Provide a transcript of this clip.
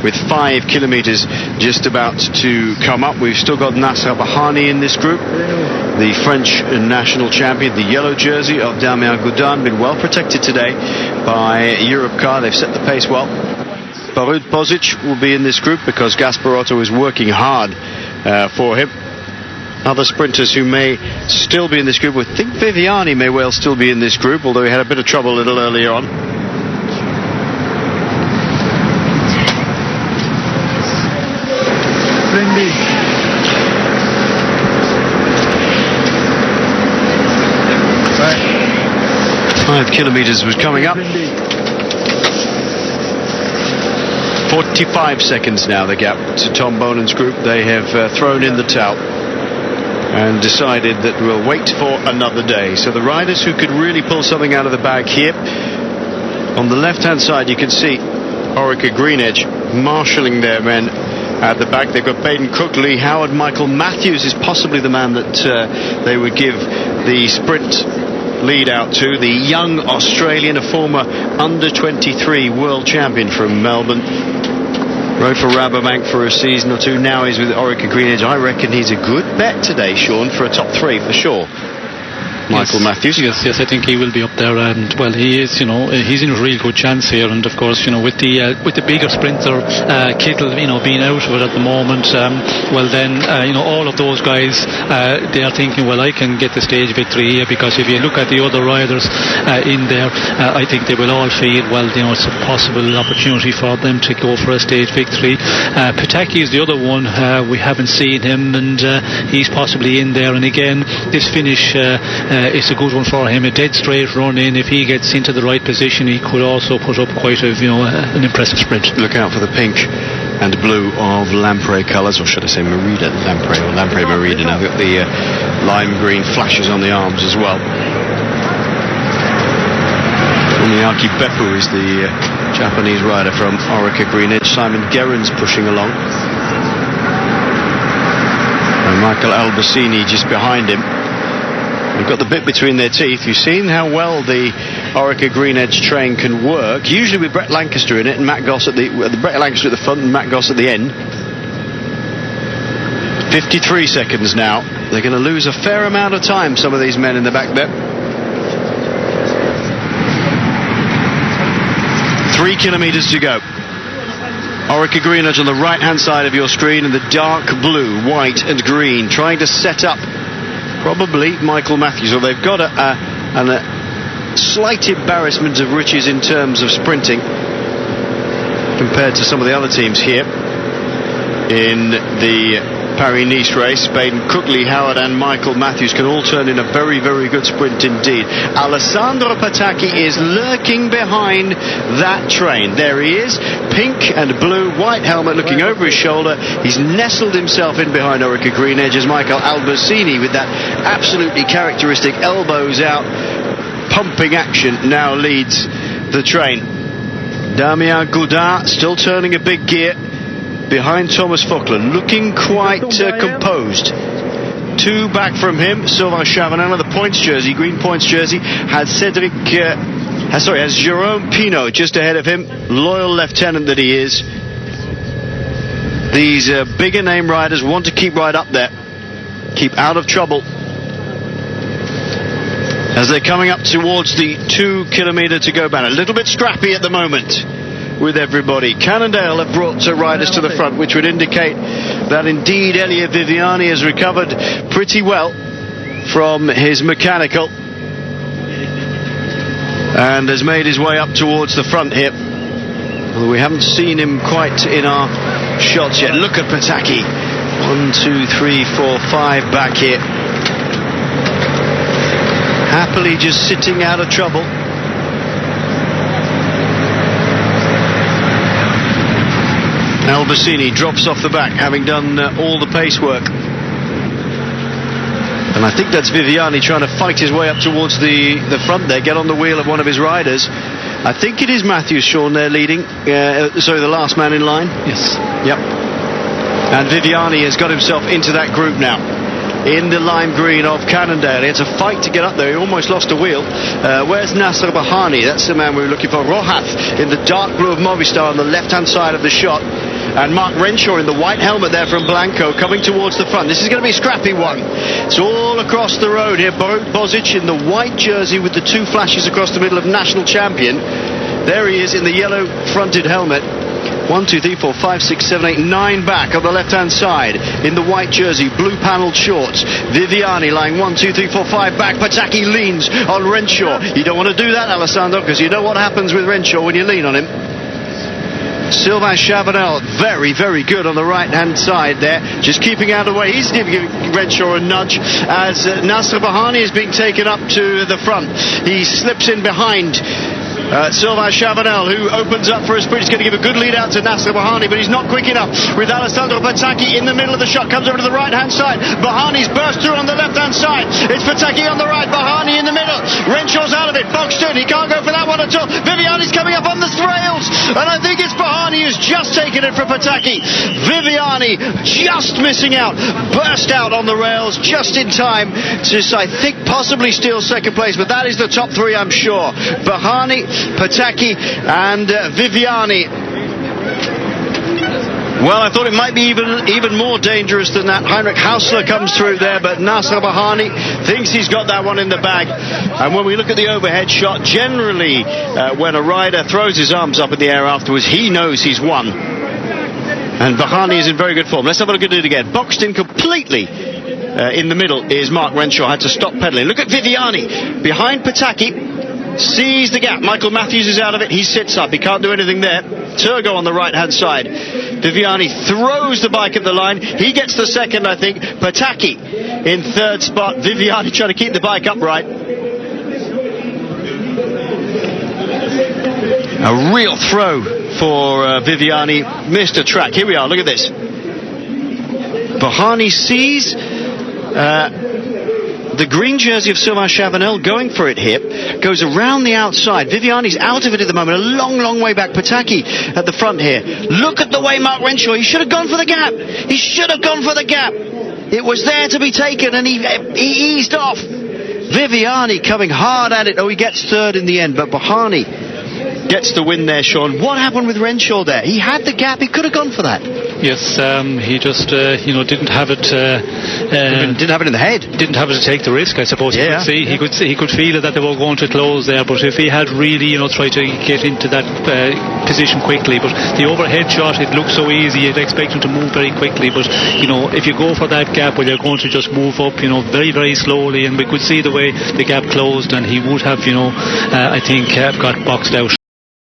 with 5 kilometres just about to come up. We've still got Nasser Bahani in this group, the French national champion, the yellow jersey of Damien Gaudin, been well protected today by Europcar. They've set the pace well. Borut Bozic will be in this group because Gasparotto is working hard for him. Other sprinters who may still be in this group, we think Viviani may well still be in this group, although he had a bit of trouble a little earlier on. Right. 5 kilometres was coming up. 45 seconds now the gap to Tom Bonen's group. They have thrown in the towel and decided that we'll wait for another day. So the riders who could really pull something out of the bag here, on the left hand side you can see Orica Greenedge marshalling their men at the back. They've got Baden Cook, Lee Howard, Michael Matthews is possibly the man that they would give the sprint lead out to. The young Australian, a former under-23 world champion from Melbourne. Rode for Rabobank for a season or two. Now he's with Orica Greenedge. I reckon he's a good bet today, Sean, for a top 3 for sure. Michael Matthews. Yes, I think he will be up there, and well, he is. He's in a real good chance here, and of course, with the bigger sprinter Kittle, being out of it at the moment. Well, then, all of those guys, they are thinking, well, I can get the stage victory here, because if you look at the other riders in there, I think they will all feel, well, it's a possible opportunity for them to go for a stage victory. Pataki is the other one. We haven't seen him, and he's possibly in there. And again, this finish. It's a good one for him, a dead straight run in. If he gets into the right position, he could also put up quite an impressive sprint. Look out for the pink and blue of Lamprey colours, or should I say Merida Lamprey, or Lamprey Merida. Now we've got the lime green flashes on the arms as well. Tomoyaki Beppu is the Japanese rider from Orica Greenedge. Simon Guerin's pushing along, and Michael Albassini just behind him. They've got the bit between their teeth. You've seen how well the Orica Greenedge train can work, usually with Brett Lancaster in it and Matt Goss at Brett Lancaster at the front and Matt Goss at the end. 53 seconds now. They're going to lose a fair amount of time, some of these men in the back there. 3 kilometres to go. Orica Greenedge on the right hand side of your screen, and the dark blue, white and green, trying to set up probably Michael Matthews, or they've got a slight embarrassment of riches in terms of sprinting compared to some of the other teams here in the Paris-Nice race. Baden Cook, Lee Howard and Michael Matthews can all turn in a very, very good sprint indeed. Alessandro Pataki is lurking behind that train. There he is, pink and blue, white helmet looking over his shoulder. He's nestled himself in behind Orica Greenedge as Michael Albassini, with that absolutely characteristic elbows out pumping action, now leads the train. Damien Gaudin still turning a big gear behind Thomas Fauquelin, looking quite composed. 2 back from him, Sylvain Chavanel, the points jersey, green points jersey, has has Jerome Pinault just ahead of him, loyal lieutenant that he is. These bigger name riders want to keep right up there, keep out of trouble as they're coming up towards the 2 kilometre to go banner. A little bit scrappy at the moment with everybody. Cannondale have brought riders to the front, which would indicate that indeed Elia Viviani has recovered pretty well from his mechanical and has made his way up towards the front here. Although we haven't seen him quite in our shots yet. Look at Pataki. 1, 2, 3, 4, 5 back here. Happily just sitting out of trouble. Albassini drops off the back, having done all the pace work. And I think that's Viviani trying to fight his way up towards the front there, get on the wheel of one of his riders. I think it is Matthews, Sean, they're leading. The last man in line. Yes. Yep. And Viviani has got himself into that group now, in the lime green of Cannondale. It's a fight to get up there. He almost lost a wheel. Where's Nasser Bahani? That's the man we were looking for. Rohath in the dark blue of Movistar on the left-hand side of the shot. and Mark Renshaw in the white helmet there from Blanco coming towards the front. This is going to be a scrappy one. It's all across the road here. Bozic in the white jersey with the two flashes across the middle of national champion. There he is in the yellow fronted helmet. 1, 2, 3, 4, 5, 6, 7, 8, 9 back on the left-hand side in the white jersey, blue panelled shorts. Viviani lying 1, 2, 3, 4, 5 back. Pataki leans on Renshaw. You don't want to do that, Alessandro, because you know what happens with Renshaw when you lean on him. Sylvain Chavanel, very, very good on the right-hand side there, just keeping out of the way. He's giving Renshaw a nudge as Nasser Bahani is being taken up to the front. He slips in behind Sylvain Chavanel, who opens up for a sprint. He's going to give a good lead out to Nasser Bahani, but he's not quick enough with Alessandro Pataki in the middle of the shot. Comes over to the right-hand side. Bahani's burst through on the left-hand side. It's Pataki on the right, Bahani in the middle. Renshaw's out of it, boxed in. He can't go for that one at all. Viviani's coming up on the rails, and I think it's Bahani who's just taken it for Pataki. Viviani just missing out, burst out on the rails just in time to, I think, possibly steal second place, but that is the top three, I'm sure. Bahani, Pataki and Viviani. Well, I thought it might be even more dangerous than that. Heinrich Hausler comes through there, but Nasser Bahani thinks he's got that one in the bag. And when we look at the overhead shot, generally when a rider throws his arms up in the air afterwards, he knows he's won. And Bahani is in very good form. Let's have a look at it again. Boxed in completely in the middle is Mark Renshaw. Had to stop pedalling. Look at Viviani behind Pataki. Sees the gap. Michael Matthews is out of it. He sits up. He can't do anything there. Turgo on the right-hand side. Viviani throws the bike at the line. He gets the second, I think. Pataki in third spot. Viviani trying to keep the bike upright. A real throw for Viviani. Missed a track. Here we are. Look at this. Bahani sees the green jersey of Sylvain Chavanel going for it here, goes around the outside. Viviani's out of it at the moment, a long, long way back. Pataki at the front here. Look at the way Mark Renshaw, he should have gone for the gap. He should have gone for the gap. It was there to be taken, and he eased off. Viviani coming hard at it. Oh, he gets third in the end, but Bahani gets the win there, Sean. What happened with Renshaw there? He had the gap, he could have gone for that. Yes, he just didn't have it. Didn't have it in the head. Didn't have it to take the risk, I suppose. Yeah. He could feel that they were going to close there. But if he had really, tried to get into that position quickly, but the overhead shot, it looked so easy. You'd expect him to move very quickly. But if you go for that gap, well, you're going to just move up, very, very slowly. And we could see the way the gap closed, and he would have, I think, got boxed out.